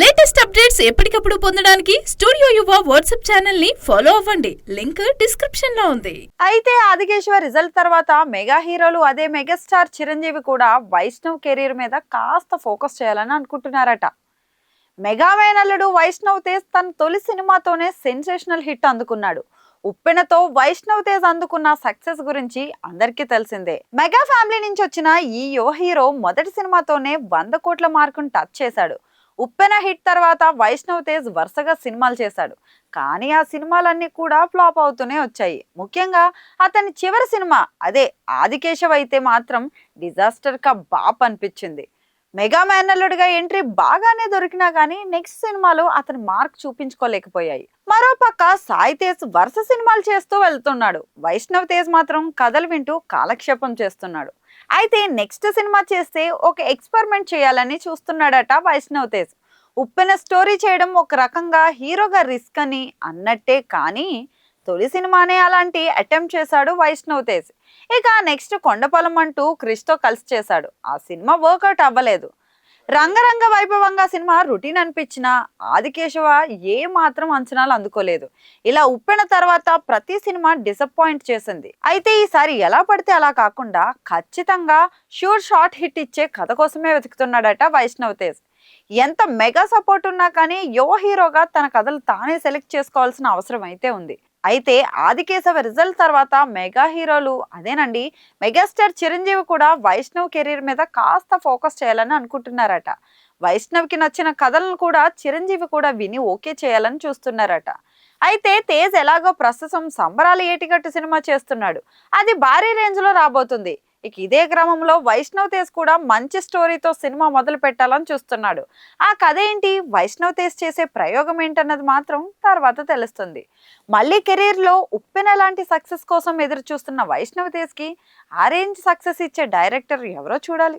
Latest updates ఎప్పటికప్పుడు పొందడానికి studio యువ వాట్సాప్ ఛానల్ ని ఫాలో అవ్వండి. లింక్ డిస్క్రిప్షన్ లో ఉంది. అయితే ఆదికేశవ రిజల్ట్ తర్వాత మెగా హీరోలు అదే మెగాస్టార్ చిరంజీవి కూడా వైష్ణవ్ కెరీర్ మీద కాస్త ఫోకస్ చేయాలని అనుకుంటున్నారట. మెగా మేనల్లుడు వైష్ణవ్ తేజ్ తన తొలి సినిమాతోనే సెన్సేషనల్ హిట్ అందుకున్నాడు. ఉప్పెనతో వైష్ణవ్ తేజ్ అందుకున్న సక్సెస్ గురించి అందరికీ తెలిసిందే. మెగా ఫ్యామిలీ నుంచి వచ్చిన ఈ యువ హీరో మొదటి సినిమాతోనే 100 కోట్ల మార్కును టచ్ చేశాడు. ఉప్పెన హిట్ తర్వాత వైష్ణవ్ తేజ్ వరుసగా సినిమాలు చేశాడు. కానీ ఆ సినిమాలన్నీ కూడా ఫ్లాప్ అవుతూనే వచ్చాయి. ముఖ్యంగా అతని చివరి సినిమా అదే ఆదికేశవ్ అయితే మాత్రం డిజాస్టర్ కా బాప్ అనిపించింది. మెగా మేనల్లుడిగా ఎంట్రీ బాగానే దొరికినా గానీ నెక్స్ట్ సినిమాలో అతని మార్క్ చూపించుకోలేకపోయాయి. మరోపక్క సాయి తేజ్ వరుస సినిమాలు చేస్తూ వెళ్తున్నాడు. వైష్ణవ్ తేజ్ మాత్రం కథలు వింటూ కాలక్షేపం చేస్తున్నాడు. అయితే నెక్స్ట్ సినిమా చేస్తే ఒక ఎక్స్పెరిమెంట్ చేయాలని చూస్తున్నాడట వైష్ణవ్ తేజ్. ఉప్పెన స్టోరీ చేయడం ఒక రకంగా హీరోగా రిస్క్ అని అన్నట్టే, కానీ తొలి సినిమానే అలాంటి అటెంప్ట్ చేశాడు వైష్ణవ్ తేజ్. ఇక నెక్స్ట్ కొండపొలం అంటూ క్రిష్తో కలిసి చేశాడు. ఆ సినిమా వర్కౌట్ అవ్వలేదు. రంగరంగ వైభవంగా సినిమా రొటీన్ అనిపించిన ఆదికేశవ ఏ మాత్రం అంచనాలు అందుకోలేదు. ఇలా ఉప్పెన తర్వాత ప్రతి సినిమా డిసప్పాయింట్ చేసింది. అయితే ఈసారి ఎలా పడితే అలా కాకుండా ఖచ్చితంగా షార్ట్ హిట్ ఇచ్చే కథ కోసమే వెతుకుతున్నాడట వైష్ణవ్ తేజ్. ఎంత మెగా సపోర్ట్ ఉన్నా కానీ యువ హీరోగా తన కథలు తానే సెలెక్ట్ చేసుకోవాల్సిన అవసరం అయితే ఉంది. అయితే ఆదికేశవ రిజల్ట్ తర్వాత మెగా హీరోలు అదేనండి మెగాస్టార్ చిరంజీవి కూడా వైష్ణవ్ కెరీర్ మీద కాస్త ఫోకస్ చేయాలని అనుకుంటున్నారట. వైష్ణవ్కి నచ్చిన కథలను కూడా చిరంజీవి కూడా విని ఓకే చేయాలని చూస్తున్నారట. అయితే తేజ్ ఎలాగో ప్రస్తుతం సంబరాల ఏటిగట్టు సినిమా చేస్తున్నాడు. అది భారీ రేంజ్ లో రాబోతుంది. ఇక ఇదే క్రమంలో వైష్ణవ్ తేజ్ కూడా మంచి స్టోరీతో సినిమా మొదలు పెట్టాలని చూస్తున్నాడు. ఆ కథ ఏంటి, వైష్ణవ్ తేజ్ చేసే ప్రయోగం ఏంటన్నది మాత్రం తర్వాత తెలుస్తుంది. మళ్ళీ కెరీర్ లో ఉప్పెన లాంటి సక్సెస్ కోసం ఎదురు చూస్తున్న వైష్ణవ్ తేజ్ కి ఆ రేంజ్ సక్సెస్ ఇచ్చే డైరెక్టర్ ఎవరో చూడాలి.